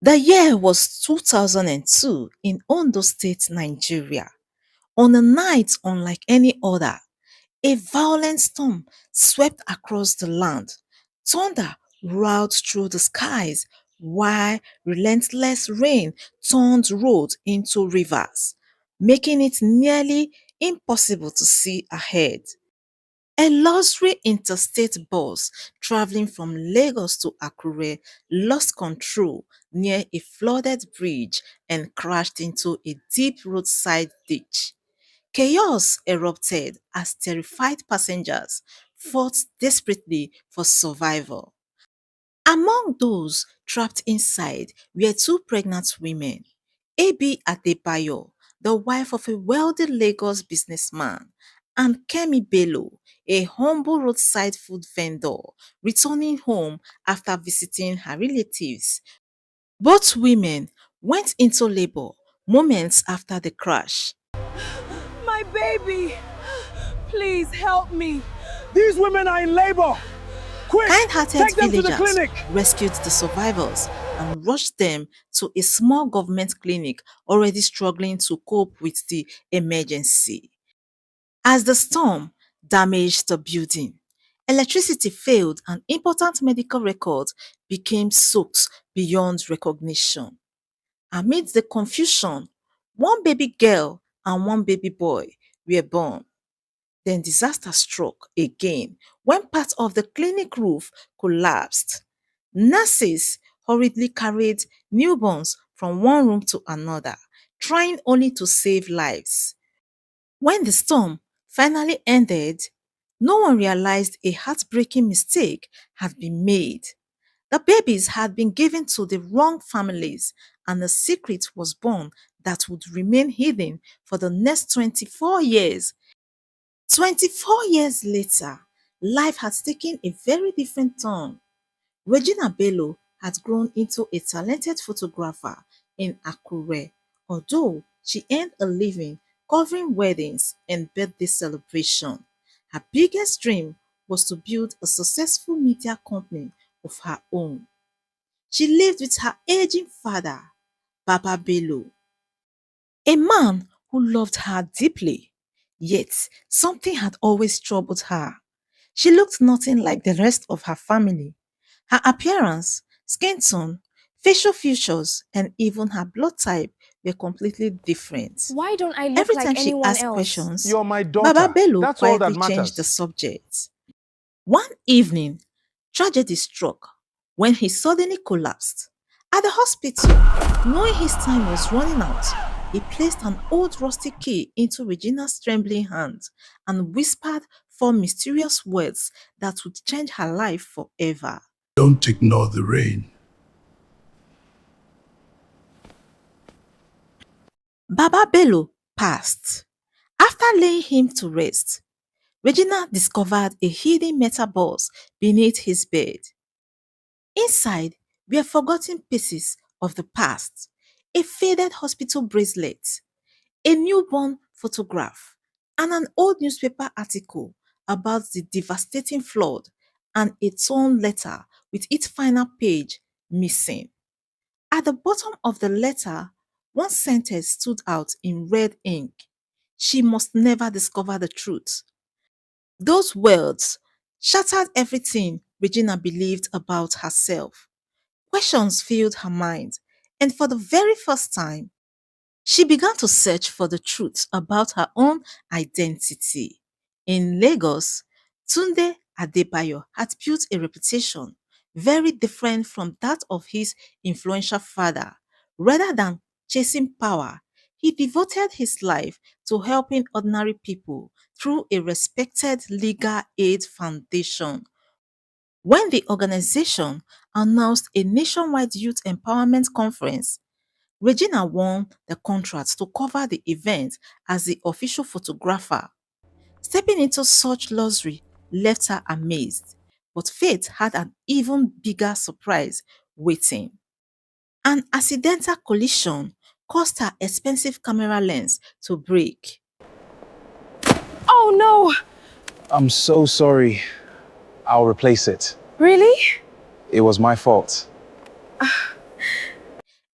The year was 2002 in Ondo State, Nigeria. On a night unlike any other, a violent storm swept across the land. Thunder roared through the skies while relentless rain turned roads into rivers, making it nearly impossible to see ahead. A luxury interstate bus traveling from Lagos to Akure lost control near a flooded bridge and crashed into a deep roadside ditch. Chaos erupted as terrified passengers fought desperately for survival. Among those trapped inside were two pregnant women, A.B. Adebayo, the wife of a wealthy Lagos businessman, and Kemi Bello, a humble roadside food vendor returning home after visiting her relatives. Both women went into labor moments after the crash. My baby! Please help me! These women are in labor! Quick! Kind-hearted Take them to the villagers clinic! rescued the survivors and rushed them to a small government clinic already struggling to cope with the emergency. As the storm damaged the building, electricity failed and important medical records became soaked beyond recognition. Amid the confusion, one baby girl and one baby boy were born. Then disaster struck again when part of the clinic roof collapsed. Nurses hurriedly carried newborns from one room to another, trying only to save lives. When the storm finally ended, no one realized a heartbreaking mistake had been made. The babies had been given to the wrong families, and a secret was born that would remain hidden for the next 24 years. 24 years later, life has taken a very different turn. Regina Bello had grown into a talented photographer in Akure, although she earned a living covering weddings and birthday celebrations. Her biggest dream was to build a successful media company of her own. She lived with her aging father, Baba Bello, a man who loved her deeply. Yet something had always troubled her. She looked nothing like the rest of her family. Her appearance, skin tone, facial features, and even her blood type were completely different. Why don't I look Every like time she anyone asked else? questions, You're my Baba daughter. Bello That's all that quietly changed the matters. subject. One evening, tragedy struck when he suddenly collapsed. At the hospital, knowing his time was running out, he placed an old rusty key into Regina's trembling hand and whispered four mysterious words that would change her life forever. Don't ignore the rain. Baba Bello passed. After laying him to rest, Regina discovered a hidden metal box beneath his bed. Inside were forgotten pieces of the past, a faded hospital bracelet, a newborn photograph, and an old newspaper article about the devastating flood, and a torn letter with its final page missing. At the bottom of the letter, one sentence stood out in red ink: "She must never discover the truth." Those words shattered everything Regina believed about herself. Questions filled her mind, and for the very first time, she began to search for the truth about her own identity. In Lagos, Tunde Adebayo had built a reputation very different from that of his influential father. Rather than chasing power, he devoted his life to helping ordinary people through a respected legal aid foundation. When the organization announced a nationwide youth empowerment conference, Regina won the contract to cover the event as the official photographer. Stepping into such luxury left her amazed, but fate had an even bigger surprise waiting. An accidental collision caused her expensive camera lens to break. Oh no! I'm so sorry. I'll replace it. Really? It was my fault.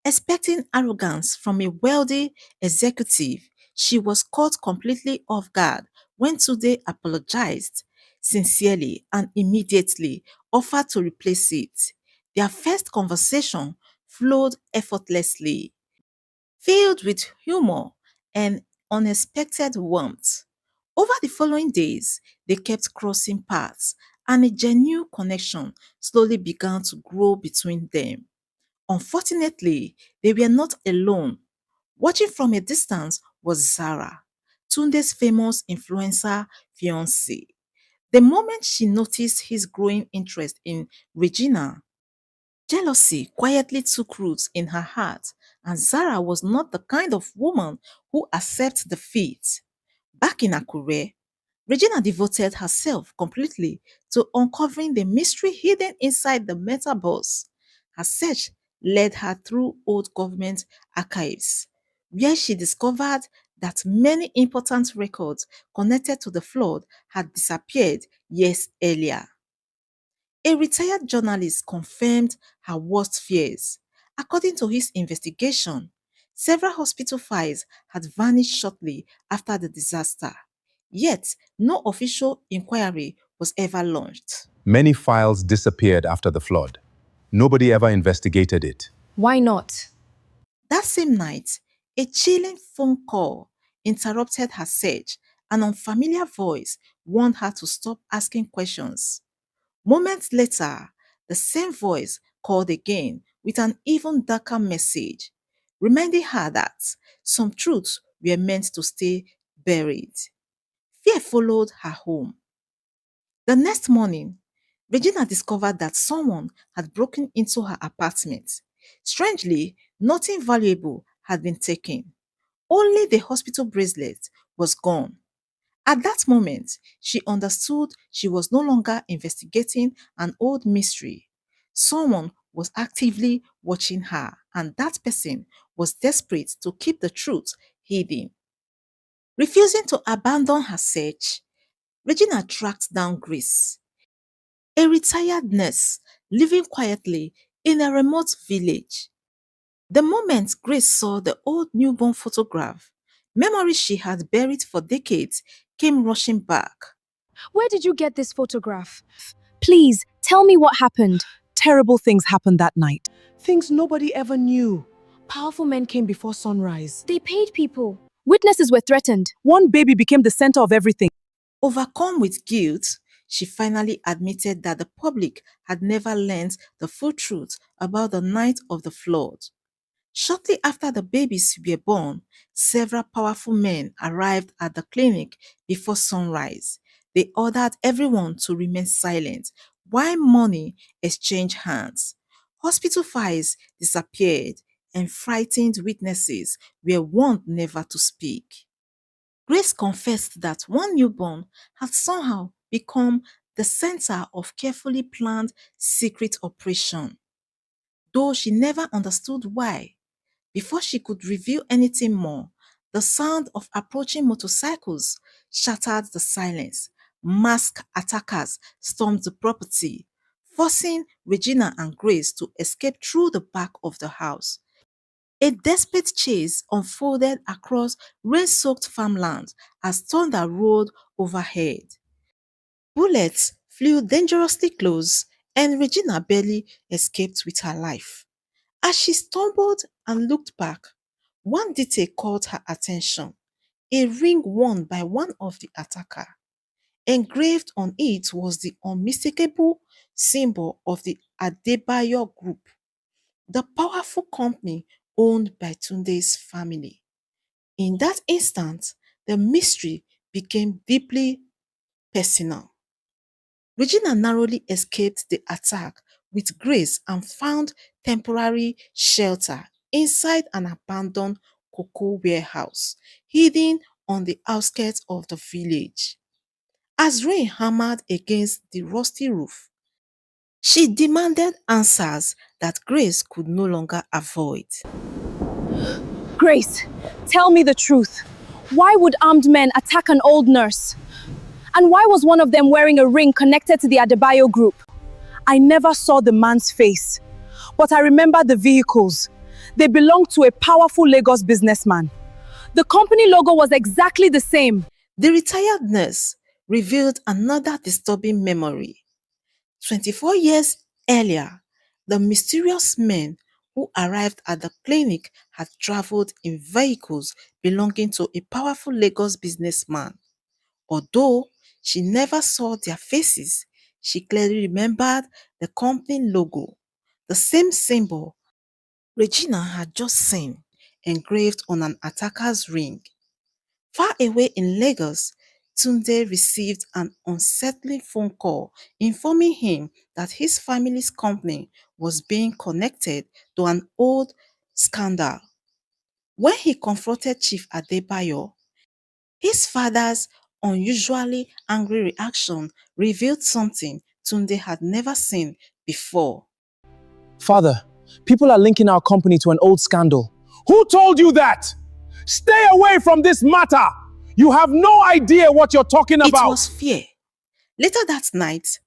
Expecting arrogance from a wealthy executive, she was caught completely off guard when Tunde apologized sincerely and immediately offered to replace it. Their first conversation flowed effortlessly, filled with humor and unexpected warmth. Over the following days, they kept crossing paths, and a genuine connection slowly began to grow between them. Unfortunately, they were not alone. Watching from a distance was Zara, Tunde's famous influencer fiancée. The moment she noticed his growing interest in Regina, jealousy quietly took root in her heart, and Zara was not the kind of woman who accepts defeat. Back in Akure, Regina devoted herself completely to uncovering the mystery hidden inside the metaverse. Her search led her through old government archives, where she discovered that many important records connected to the flood had disappeared years earlier. A retired journalist confirmed her worst fears. According to his investigation, several hospital files had vanished shortly after the disaster. Yet, no official inquiry was ever launched. Many files disappeared after the flood. Nobody ever investigated it. Why not? That same night, a chilling phone call interrupted her search. An unfamiliar voice warned her to stop asking questions. Moments later, the same voice called again with an even darker message, reminding her that some truths were meant to stay buried. Fear followed her home. The next morning, Regina discovered that someone had broken into her apartment. Strangely, nothing valuable had been taken. Only the hospital bracelet was gone. At that moment, she understood she was no longer investigating an old mystery. Someone was actively watching her, and that person was desperate to keep the truth hidden. Refusing to abandon her search, Regina tracked down Grace, a retired nurse living quietly in a remote village. The moment Grace saw the old newborn photograph, memories she had buried for decades came rushing back. Where did you get this photograph? Please, tell me what happened. Terrible things happened that night. Things nobody ever knew. Powerful men came before sunrise. They paid people. Witnesses were threatened. One baby became the center of everything. Overcome with guilt, she finally admitted that the public had never learned the full truth about the night of the flood. Shortly after the babies were born, several powerful men arrived at the clinic before sunrise. They ordered everyone to remain silent while money exchanged hands. Hospital files disappeared, and frightened witnesses were warned never to speak. Grace confessed that one newborn had somehow become the center of carefully planned secret operation, though she never understood why. Before she could reveal anything more, the sound of approaching motorcycles shattered the silence. Masked attackers stormed the property, forcing Regina and Grace to escape through the back of the house. A desperate chase unfolded across rain-soaked farmland as thunder roared overhead. Bullets flew dangerously close, and Regina barely escaped with her life. As she stumbled and looked back, one detail caught her attention: a ring worn by one of the attackers. Engraved on it was the unmistakable symbol of the Adebayo Group, the powerful company owned by Tunde's family. In that instant, the mystery became deeply personal. Regina narrowly escaped the attack with grace and found temporary shelter inside an abandoned cocoa warehouse hidden on the outskirts of the village. As rain hammered against the rusty roof, she demanded answers that Grace could no longer avoid. Grace, tell me the truth. Why would armed men attack an old nurse? And why was one of them wearing a ring connected to the Adebayo group? I never saw the man's face, but I remember the vehicles. They belonged to a powerful Lagos businessman. The company logo was exactly the same. The retired nurse revealed another disturbing memory. 24 years earlier, the mysterious men who arrived at the clinic had traveled in vehicles belonging to a powerful Lagos businessman. Although she never saw their faces, she clearly remembered the company logo, the same symbol Regina had just seen engraved on an attacker's ring. Far away in Lagos, Tunde received an unsettling phone call informing him that his family's company was being connected to an old scandal. When he confronted Chief Adebayo, his father's unusually angry reaction revealed something Tunde had never seen before. Father, people are linking our company to an old scandal. Who told you that? Stay away from this matter. You have no idea what you're talking It about. was fear. Later that night,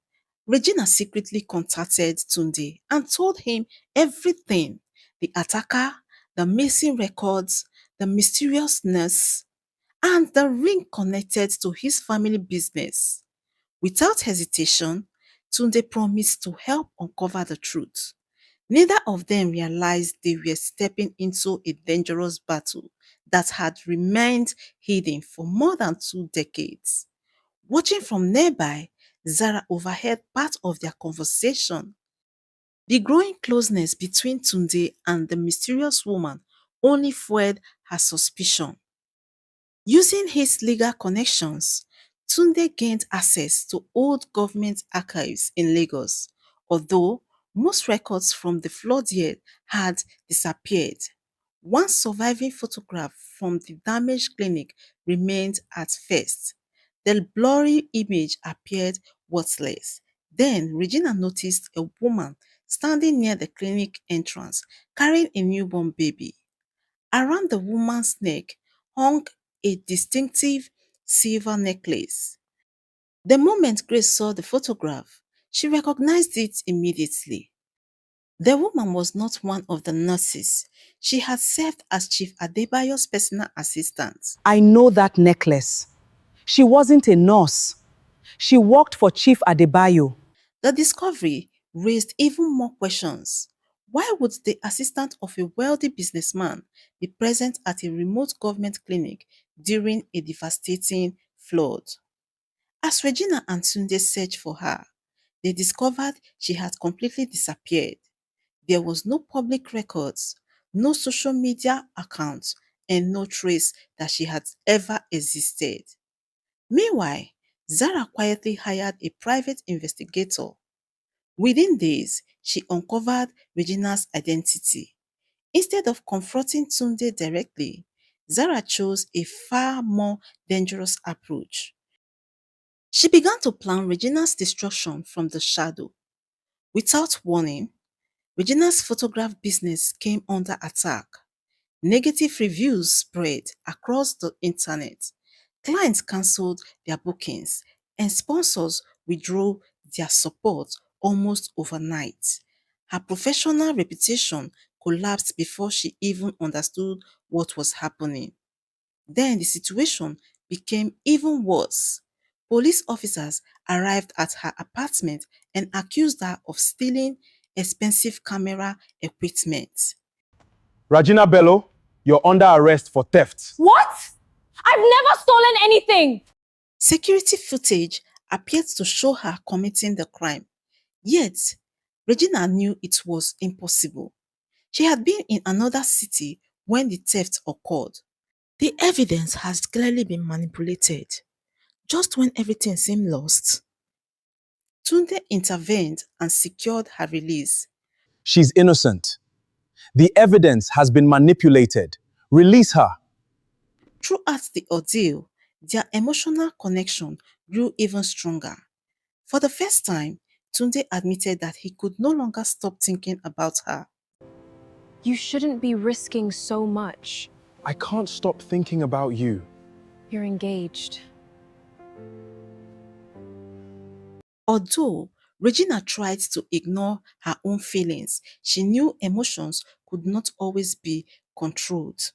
Regina secretly contacted Tunde and told him everything: the attacker, the missing records, the mysterious nurse, and the ring connected to his family business. Without hesitation, Tunde promised to help uncover the truth. Neither of them realized they were stepping into a dangerous battle that had remained hidden for more than 2 decades. Watching from nearby, Zara overheard part of their conversation. The growing closeness between Tunde and the mysterious woman only fueled her suspicion. Using his legal connections, Tunde gained access to old government archives in Lagos, although most records from the flood year had disappeared. One surviving photograph from the damaged clinic remained at first. The blurry image appeared worthless. Then Regina noticed a woman standing near the clinic entrance carrying a newborn baby. Around the woman's neck hung a distinctive silver necklace. The moment Grace saw the photograph, she recognized it immediately. The woman was not one of the nurses. She had served as Chief Adebayo's personal assistant. I know that necklace. She wasn't a nurse. She worked for Chief Adebayo. The discovery raised even more questions. Why would the assistant of a wealthy businessman be present at a remote government clinic during a devastating flood? As Regina and Tunde searched for her, they discovered she had completely disappeared. There was no public records, no social media accounts, and no trace that she had ever existed. Meanwhile, Zara quietly hired a private investigator. Within days, she uncovered Regina's identity. Instead of confronting Tunde directly, Zara chose a far more dangerous approach. She began to plan Regina's destruction from the shadow. Without warning, Regina's photograph business came under attack. Negative reviews spread across the internet. Clients cancelled their bookings, and sponsors withdrew their support almost overnight. Her professional reputation collapsed before she even understood what was happening. Then the situation became even worse. Police officers arrived at her apartment and accused her of stealing expensive camera equipment. Ragina Bello, you're under arrest for theft. What? I've never stolen anything! Security footage appeared to show her committing the crime. Yet, Regina knew it was impossible. She had been in another city when the theft occurred. The evidence has clearly been manipulated. Just when everything seemed lost, Tunde intervened and secured her release. She's innocent. The evidence has been manipulated. Release her. Throughout the ordeal, their emotional connection grew even stronger. For the first time, Tunde admitted that he could no longer stop thinking about her. You shouldn't be risking so much. I can't stop thinking about you. You're engaged. Although Regina tried to ignore her own feelings. She knew emotions could not always be controlled.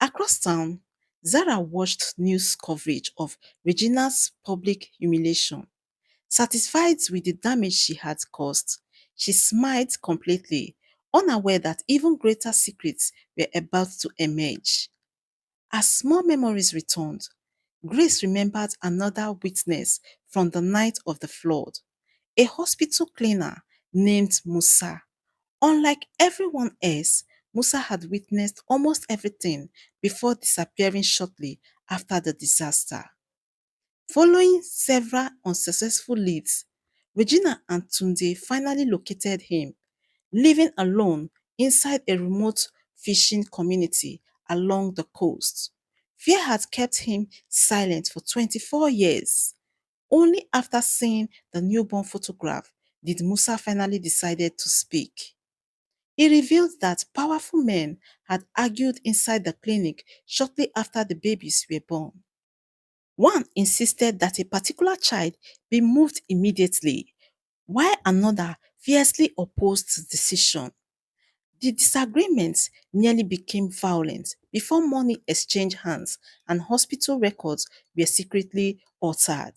Across town, Zara watched news coverage of Regina's public humiliation. Satisfied with the damage she had caused, she smiled completely, unaware that even greater secrets were about to emerge. As small memories returned, Grace remembered another witness from the night of the flood, a hospital cleaner named Musa. Unlike everyone else, Musa had witnessed almost everything before disappearing shortly after the disaster. Following several unsuccessful leads, Regina and Tunde finally located him, living alone inside a remote fishing community along the coast. Fear had kept him silent for 24 years. Only after seeing the newborn photograph did Musa finally decided to speak. He revealed that powerful men had argued inside the clinic shortly after the babies were born. One insisted that a particular child be moved immediately, while another fiercely opposed the decision. The disagreements nearly became violent before money exchanged hands and hospital records were secretly altered.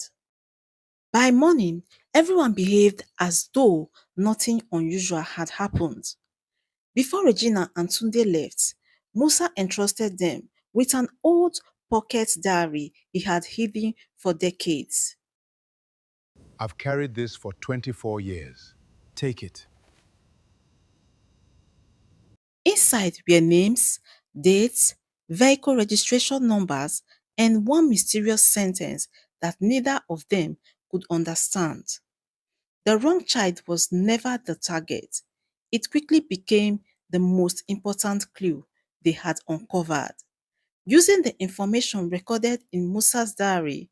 By morning, everyone behaved as though nothing unusual had happened. Before Regina and Tunde left, Musa entrusted them with an old pocket diary he had hidden for decades. I've carried this for 24 years. Take it. Inside were names, dates, vehicle registration numbers, and one mysterious sentence that neither of them could understand. The wrong child was never the target. It quickly became the most important clue they had uncovered. Using the information recorded in Musa's diary,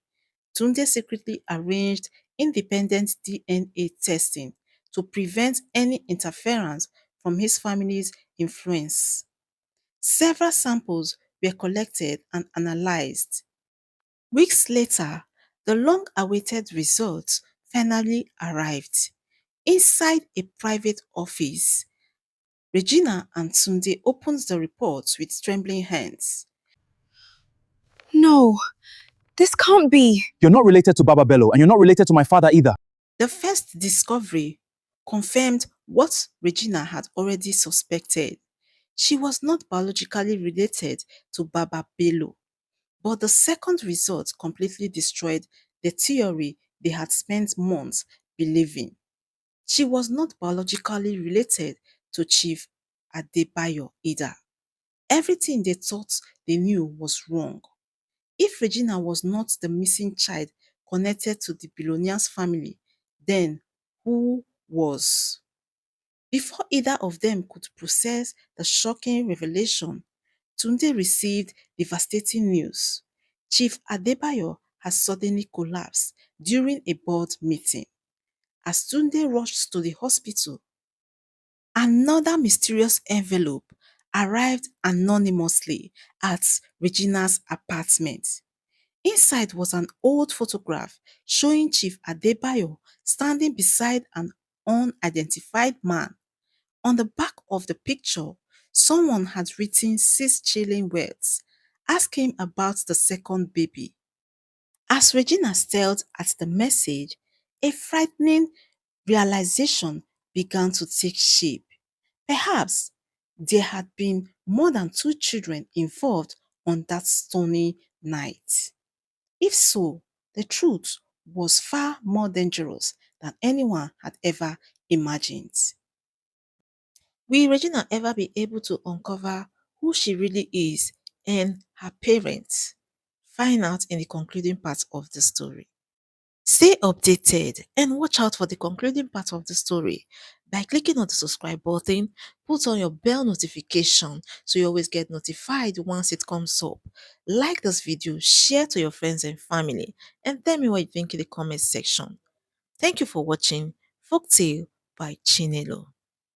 Tunde secretly arranged independent DNA testing to prevent any interference from his family's influence. Several samples were collected and analyzed. Weeks later, the long-awaited results finally arrived. Inside a private office, Regina and Tunde opened the report with trembling hands. No, this can't be. You're not related to Baba Bello, and you're not related to my father either. The first discovery confirmed what Regina had already suspected. She was not biologically related to Baba Bello, but the second result completely destroyed the theory they had spent months believing. She was not biologically related to Chief Adebayo either. Everything they thought they knew was wrong. If Regina was not the missing child connected to the billionaire's family, then who was? Before either of them could process the shocking revelation, Tunde received devastating news. Chief Adebayo has suddenly collapsed during a board meeting. As Tunde rushed to the hospital, another mysterious envelope arrived anonymously at Regina's apartment. Inside was an old photograph showing Chief Adebayo standing beside an unidentified man. On the back of the picture, someone had written six chilling words, asking about the second baby. As Regina stared at the message, a frightening realization began to take shape. Perhaps there had been more than two children involved on that stormy night. If so, the truth was far more dangerous than anyone had ever imagined. Will Regina ever be able to uncover who she really is and her parents? Find out in the concluding part of the story. Stay updated and watch out for the concluding part of the story by clicking on the subscribe button, put on your bell notification so you always get notified once it comes up. Like this video, share to your friends and family, and tell me what you think in the comment section. Thank you for watching Folktale by Chinelo.